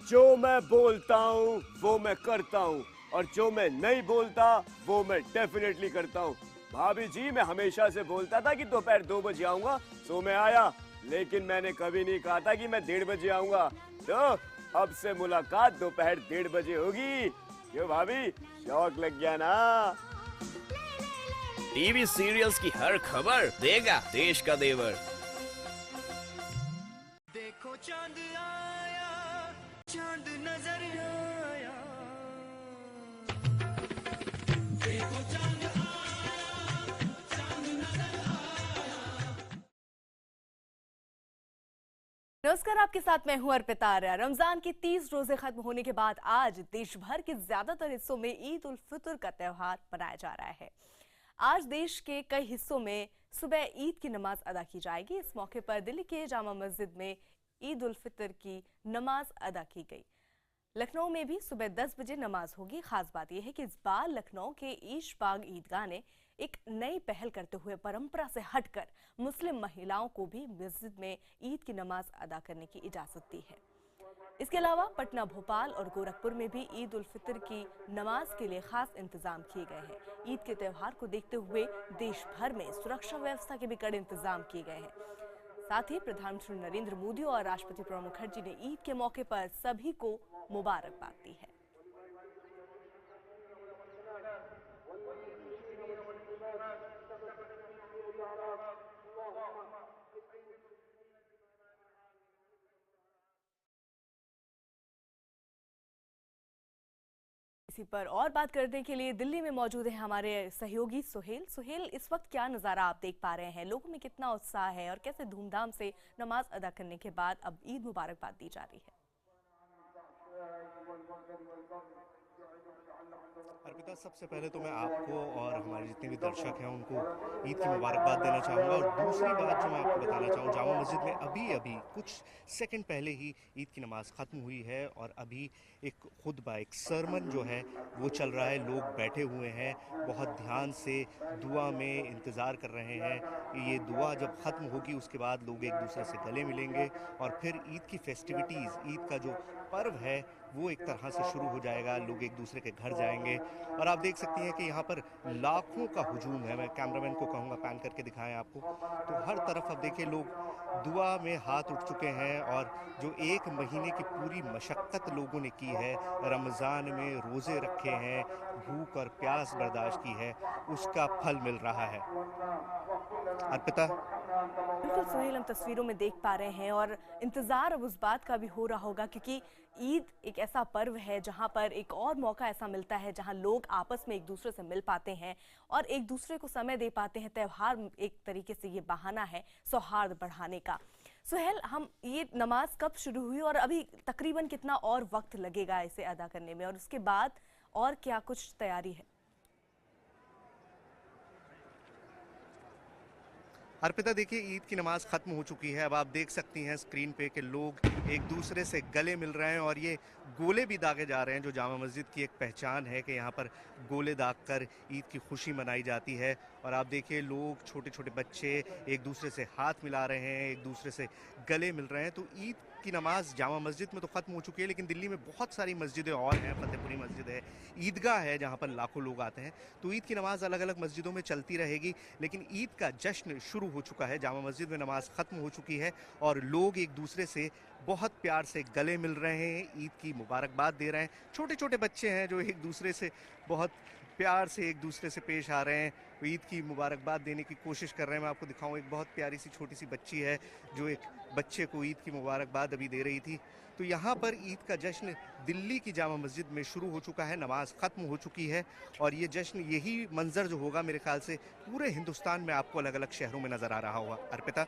जो मैं बोलता हूँ वो मैं करता हूँ, और जो मैं नहीं बोलता वो मैं डेफिनेटली करता हूँ। भाभी जी, मैं हमेशा से बोलता था कि दोपहर 2 बजे आऊंगा, सो मैं आया, लेकिन मैंने कभी नहीं कहा था कि मैं 1:30 बजे आऊंगा। तो अब से मुलाकात दोपहर 1:30 बजे होगी। क्यों भाभी, शौक लग गया ना? टीवी सीरियल्स की हर खबर देगा देश का देवर। देखो चांद आया, चांद नजर आया। देखो चांद आया, चांद नजर आया। नमस्कार, आपके साथ मैं हूं अर्पिता आर्या। रमजान के 30 रोजे खत्म होने के बाद आज देश भर के ज्यादातर हिस्सों में ईद उल फितर का त्योहार मनाया जा रहा है। आज देश के कई हिस्सों में सुबह ईद की नमाज अदा की जाएगी। इस मौके पर दिल्ली के जामा मस्जिद में ईद उल फितर की नमाज अदा की गई। लखनऊ में भी सुबह 10 बजे नमाज होगी। खास बात यह है कि इस बार लखनऊ के ईशबाग ईदगाह ने एक नई पहल करते हुए परंपरा से हटकर मुस्लिम महिलाओं को भी मस्जिद में ईद की नमाज अदा करने की इजाजत दी है। इसके अलावा पटना, भोपाल और गोरखपुर में भी ईद उल फितर की नमाज के लिए खास इंतजाम किए गए हैं। ईद के त्योहार को देखते हुए देश भर में सुरक्षा व्यवस्था के भी कड़े इंतजाम किए गए हैं। साथ ही प्रधानमंत्री नरेंद्र मोदी और राष्ट्रपति प्रणब मुखर्जी ने ईद के मौके पर सभी को मुबारकबाद दी है। इसी पर और बात करने के लिए दिल्ली में मौजूद है हमारे सहयोगी सुहेल। सुहेल, इस वक्त क्या नज़ारा आप देख पा रहे हैं? लोगों में कितना उत्साह है और कैसे धूमधाम से नमाज अदा करने के बाद अब ईद मुबारकबाद दी जा रही है? अर्पिता, सबसे पहले तो मैं आपको और हमारे जितने भी दर्शक हैं उनको ईद की मुबारकबाद देना चाहूँगा। और दूसरी बात जो मैं आपको बताना चाहूँ, जामा मस्जिद में अभी कुछ सेकंड पहले ही ईद की नमाज़ ख़त्म हुई है और अभी एक खुतबा, एक सरमन जो है वो चल रहा है। लोग बैठे हुए हैं, बहुत ध्यान से दुआ में इंतज़ार कर रहे हैं। ये दुआ जब ख़त्म होगी उसके बाद लोग एक दूसरे से गले मिलेंगे और फिर ईद की फेस्टिविटीज़, ईद का जो पर्व है वो एक तरह से शुरू हो जाएगा। लोग एक दूसरे के घर जाएंगे और आप देख सकती हैं कि यहाँ पर लाखों का हुजूम है। मैं कैमरामैन को कहूँगा पैन करके दिखाएं आपको, तो हर तरफ अब देखिए लोग दुआ में हाथ उठ चुके हैं और जो 1 महीने की पूरी मशक्क़त लोगों ने की है, रमज़ान में रोज़े रखे हैं, भूख और प्यास बर्दाश्त की है, उसका फल मिल रहा है। अर्पिता। बिल्कुल सुहेल, हम तस्वीरों में देख पा रहे हैं और इंतजार अब उस बात का भी हो रहा होगा, क्योंकि ईद एक ऐसा पर्व है जहां पर एक और मौका ऐसा मिलता है जहां लोग आपस में एक दूसरे से मिल पाते हैं और एक दूसरे को समय दे पाते हैं। त्योहार एक तरीके से ये बहाना है सौहार्द बढ़ाने का। सुहेल, हम ये नमाज कब शुरू हुई और अभी तकरीबन कितना और वक्त लगेगा इसे अदा करने में, और उसके बाद और क्या कुछ तैयारी है? अर्पिता, देखिए ईद की नमाज़ ख़त्म हो चुकी है। अब आप देख सकती हैं स्क्रीन पे कि लोग एक दूसरे से गले मिल रहे हैं और ये गोले भी दागे जा रहे हैं, जो जामा मस्जिद की एक पहचान है कि यहाँ पर गोले दाग कर ईद की खुशी मनाई जाती है। और आप देखिए लोग, छोटे छोटे बच्चे एक दूसरे से हाथ मिला रहे हैं, एक दूसरे से गले मिल रहे हैं। तो ईद की नमाज़ जामा मस्जिद में तो ख़त्म हो चुकी है, लेकिन दिल्ली में बहुत सारी मस्जिदें और हैं। फतेहपुरी मस्जिद है, ईदगाह है जहाँ पर लाखों लोग आते हैं। तो ईद की नमाज़ अलग अलग मस्जिदों में चलती रहेगी, लेकिन ईद का जश्न शुरू हो चुका है। जामा मस्जिद में नमाज़ ख़त्म हो चुकी है और लोग एक दूसरे से बहुत प्यार से गले मिल रहे हैं, ईद की मुबारकबाद दे रहे हैं। छोटे छोटे बच्चे हैं जो एक दूसरे से बहुत प्यार से एक दूसरे से पेश आ रहे हैं, ईद की मुबारकबाद देने की कोशिश कर रहे हैं। मैं आपको दिखाऊं, एक बहुत प्यारी सी छोटी सी बच्ची है जो एक बच्चे को ईद की मुबारकबाद अभी दे रही थी। तो यहाँ पर ईद का जश्न दिल्ली की जामा मस्जिद में शुरू हो चुका है, नमाज ख़त्म हो चुकी है और ये जश्न, यही मंजर जो होगा मेरे ख्याल से पूरे हिंदुस्तान में आपको अलग अलग शहरों में नज़र आ रहा होगा। अर्पिता।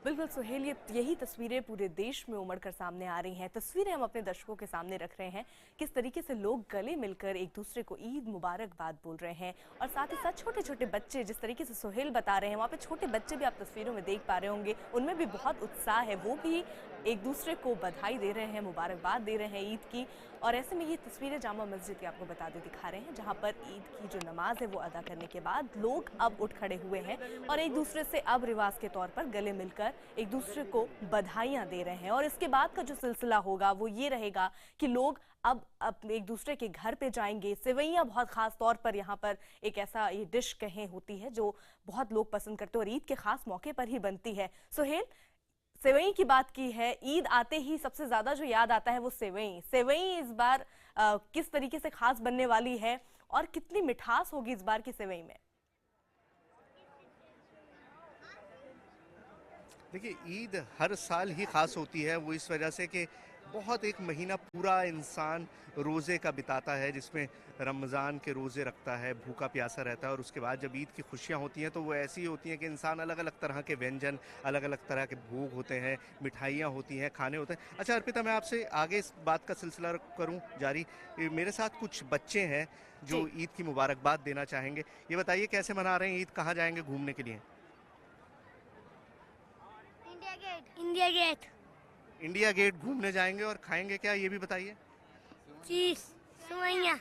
बिल्कुल सुहेल, यही तस्वीरें पूरे देश में उमड़ कर सामने आ रही हैं। तस्वीरें हम अपने दर्शकों के सामने रख रहे हैं, किस तरीके से लोग गले मिलकर एक दूसरे को ईद मुबारकबाद बोल रहे हैं और साथ ही साथ छोटे छोटे बच्चे, जिस तरीके से सुहेल बता रहे हैं, वहाँ पे छोटे बच्चे भी आप तस्वीरों में देख पा रहे होंगे, उनमें भी बहुत उत्साह है। वो भी एक दूसरे को बधाई दे रहे हैं, मुबारकबाद दे रहे हैं ईद की। और ऐसे में ये तस्वीरें जामा मस्जिद की आपको बता दें दिखा रहे हैं, जहां पर ईद की जो नमाज है वो अदा करने के बाद लोग अब उठ खड़े हुए हैं और एक दूसरे से अब रिवाज के तौर पर गले मिलकर एक दूसरे को बधाइयां दे रहे हैं। और इसके बाद का जो सिलसिला होगा वो ये रहेगा कि लोग अब अपने एक दूसरे के घर पे जाएंगे। सेवइयां बहुत खास तौर पर यहाँ पर एक ऐसा ये डिश कहें होती है जो बहुत लोग पसंद करते हैं और ईद के खास मौके पर ही बनती है। सुहेल, सेवई की बात की है, ईद आते ही सबसे ज्यादा जो याद आता है वो सेवई। सेवई इस बार किस तरीके से खास बनने वाली है और कितनी मिठास होगी इस बार की सेवई में? देखिए, ईद हर साल ही खास होती है, वो इस वजह से कि बहुत एक महीना पूरा इंसान रोज़े का बिताता है, जिसमें रमज़ान के रोज़े रखता है, भूखा प्यासा रहता है। और उसके बाद जब ईद की खुशियाँ होती हैं तो वो ऐसी होती हैं कि इंसान अलग अलग तरह के व्यंजन, अलग अलग तरह के भोग होते हैं, मिठाइयाँ होती हैं, खाने होते हैं। अच्छा अर्पिता, मैं आपसे आगे इस बात का सिलसिला करूँ जारी। मेरे साथ कुछ बच्चे हैं जो ईद की मुबारकबाद देना चाहेंगे। ये बताइए कैसे मना रहे हैं ईद, कहाँ जाएंगे घूमने के लिए? इंडिया गेट इंडिया गेट घूमने जाएंगे। और खाएंगे क्या ये भी बताइए? चीज सेवइयां।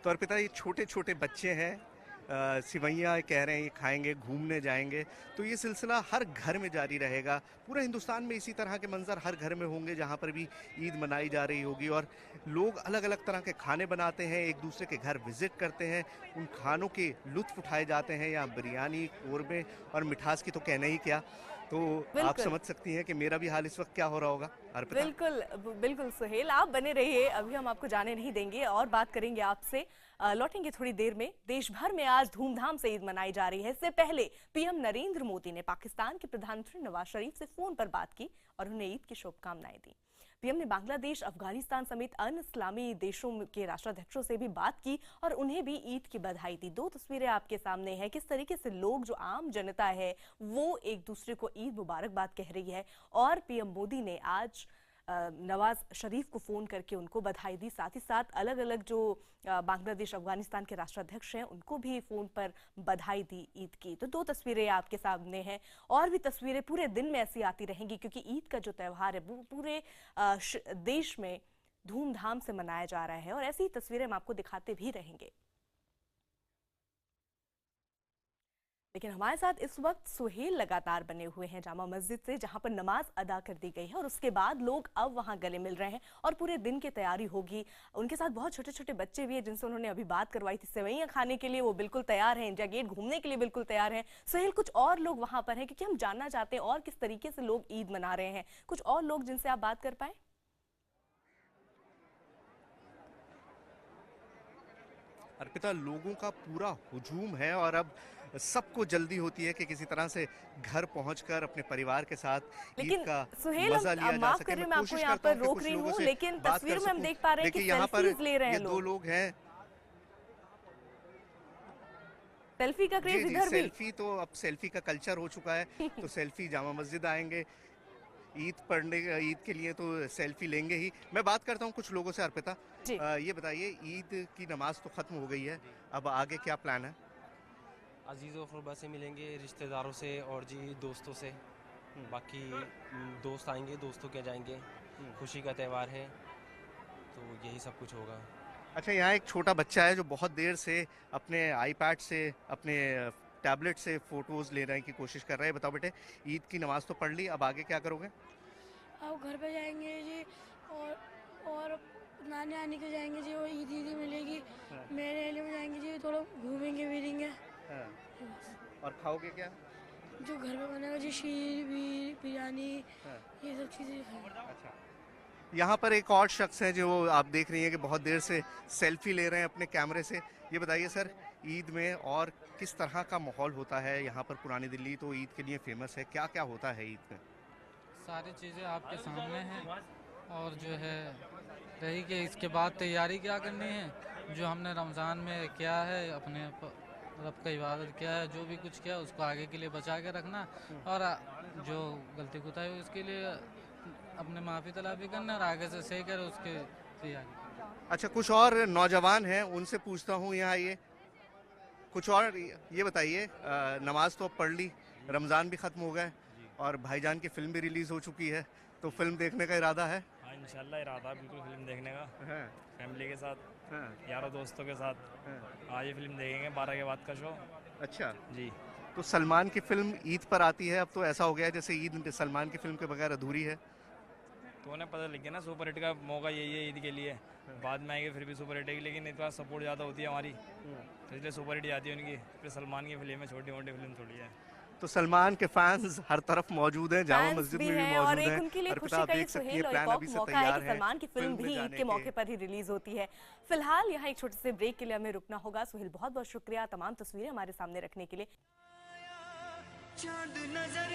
तो अर्पिता, ये छोटे छोटे बच्चे हैं, सिवैयाँ कह रहे हैं, ये खाएंगे, घूमने जाएंगे। तो ये सिलसिला हर घर में जारी रहेगा। पूरे हिंदुस्तान में इसी तरह के मंजर हर घर में होंगे जहाँ पर भी ईद मनाई जा रही होगी। और लोग अलग अलग तरह के खाने बनाते हैं, एक दूसरे के घर विजिट करते हैं, उन खानों के लुत्फ उठाए जाते हैं। यहाँ बिरयानी, कोरमे और मिठास की तो कहना ही क्या। तो आप समझ सकती हैं कि मेरा भी हाल इस वक्त क्या हो रहा होगा। अर्पिता, बिल्कुल बिल्कुल सुहेल, आप बने रहिए, अभी हम आपको जाने नहीं देंगे और बात करेंगे आपसे। लौटेंगे थोड़ी देर में। देश भर में आज धूमधाम से ईद मनाई जा रही है। इससे पहले पीएम नरेंद्र मोदी ने पाकिस्तान के प्रधानमंत्री नवाज शरीफ से फोन पर बात की और उन्हें ईद की शुभकामनाएं दी। पीएम ने बांग्लादेश, अफगानिस्तान समेत अन्य इस्लामी देशों के राष्ट्राध्यक्षों से भी बात की और उन्हें भी ईद की बधाई दी। दो तस्वीरें आपके सामने हैं, किस तरीके से लोग, जो आम जनता है, वो एक दूसरे को ईद मुबारकबाद कह रही है। और पीएम मोदी ने आज नवाज शरीफ को फोन करके उनको बधाई दी। साथ ही साथ अलग अलग जो बांग्लादेश, अफगानिस्तान के राष्ट्राध्यक्ष हैं, उनको भी फोन पर बधाई दी ईद की। तो दो तस्वीरें आपके सामने हैं और भी तस्वीरें पूरे दिन में ऐसी आती रहेंगी, क्योंकि ईद का जो त्यौहार है वो पूरे देश में धूमधाम से मनाया जा रहा है और ऐसी ही तस्वीरें हम आपको दिखाते भी रहेंगे। लेकिन हमारे साथ इस वक्त सुहेल लगातार बने हुए हैं जामा मस्जिद से, जहां पर नमाज अदा कर दी गई है और उसके बाद लोग अब वहां गले मिल रहे हैं और पूरे दिन की तैयारी होगी। उनके साथ बहुत छोटे छोटे बच्चे भी हैं जिनसे उन्होंने अभी बात करवाई थी। सेवइयां खाने के लिए वो बिल्कुल तैयार हैं, इंडिया गेट घूमने के लिए बिल्कुल तैयार हैं। सुहेल, कुछ और लोग वहां पर हैं, क्योंकि हम जानना चाहते हैं और किस तरीके से लोग ईद मना रहे हैं। कुछ और लोग जिनसे आप बात कर पाए? अर्पिता, लोगों का पूरा हुजूम है और अब सबको जल्दी होती है कि किसी तरह से घर पहुंचकर अपने परिवार के साथ ईद का सुहेल, मजा लिया जा माफ सके। करिए, मैं मैं आपको कोशिश यहाँ करता पर हूं कि रोक कुछ रही लोगों हूँ, से लेकिन बात कर तस्वीर में हम सकूं। देख पा रहे हैं कि देखिए, यहाँ पर सेल्फीज ले रहे हैं ये दो लोग हैं। सेल्फी का क्रेज जी, इधर भी। सेल्फी तो अब सेल्फी का कल्चर हो चुका है। तो सेल्फी जामा मस्जिद आएंगे ईद पढ़ने, ईद के लिए तो सेल्फी लेंगे ही। मैं बात करता हूँ कुछ लोगों से। अर्पिता, ये बताइए, ईद की नमाज तो खत्म हो गई है, अब आगे क्या प्लान है? अजीज़ व से मिलेंगे, रिश्तेदारों से और जी दोस्तों से। बाकी दोस्त आएंगे, दोस्तों के जाएंगे। खुशी का त्यौहार है तो यही सब कुछ होगा। अच्छा, यहाँ एक छोटा बच्चा है जो बहुत देर से अपने आईपैड से, अपने टैबलेट से फोटोज लेने की कोशिश कर रहा है। बताओ बेटे, ईद की नमाज तो पढ़ ली, अब आगे क्या करोगे? अब घर पे जाएंगे जी और नानी आने के जाएंगे जी, और ईद ईदी मिलेगी। मेरे एरिया में जाएंगे जी, थोड़ा घूमेंगे फिरेंगे। और खाओगे क्या? जो घर पे बनेगा जी, शीर भी, बिरयानी, ये सब चीज़ें खाएंगे। अच्छा, यहाँ पर एक और शख्स है जो आप देख रही हैं कि बहुत देर से सेल्फी ले रहे हैं अपने कैमरे से। ये बताइए सर, ईद में और किस तरह का माहौल होता है यहाँ पर? पुरानी दिल्ली तो ईद के लिए फेमस है, क्या क्या होता है ईद में? सारी चीज़ें आपके सामने हैं और जो है रही कि इसके बाद तैयारी क्या करनी है, जो हमने रमज़ान में किया है, अपने रब का इबादत किया है, जो भी कुछ किया उसको आगे के लिए बचा के रखना और जो गलती कोताही हुई उसके लिए अपने माफ़ी तलाफी करना और आगे से सही कर उसके तैयारी। अच्छा, कुछ और नौजवान हैं, उनसे पूछता हूँ। यहाँ ये कुछ और, ये बताइए, नमाज तो अब पढ़ ली, रमज़ान भी ख़त्म हो गया, और भाईजान की फिल्म भी रिलीज हो चुकी है, तो फिल्म देखने का इरादा है? हाँ इंशाल्लाह इरादा है बिल्कुल फिल्म देखने का, हाँ, फैमिली के साथ, हाँ, यारों दोस्तों के साथ। हाँ। आज ये फिल्म देखेंगे 12 के बाद का शो। अच्छा, जी। तो सलमान की फिल्म ईद पर आती है, अब तो ऐसा हो गया है जैसे ईद सलमान की फिल्म के बगैर अधूरी है। तो उन्हें पता लग गया ना सुपर हिट का मौका यही है ईद के लिए, बाद में आएंगे फिर भी सुपर हिट है, लेकिन इतना सपोर्ट ज़्यादा होती है हमारी, तो इसलिए सुपर हिट आती है उनकी। फिर सलमान की फिल्म है, छोटी मोटी फिल्म थोड़ी है। तो सलमान के फैंस हर तरफ मौजूद हैं, जामा फैंस मस्जिद भी में भी हैं मौजूद और एक हैं। उनके लिए अर्पिता, खुशी आप का ये देख सकती सुहेल हैं, और प्लान एक अभी से मौका है तैयार कि है सलमान की फिल्म में भी ईद जाने के मौके पर ही रिलीज होती है। फिलहाल यहाँ एक छोटे से ब्रेक के लिए हमें रुकना होगा। सुहेल बहुत बहुत शुक्रिया तमाम तस्वीरें हमारे सामने रखने के लिए। चांद नजर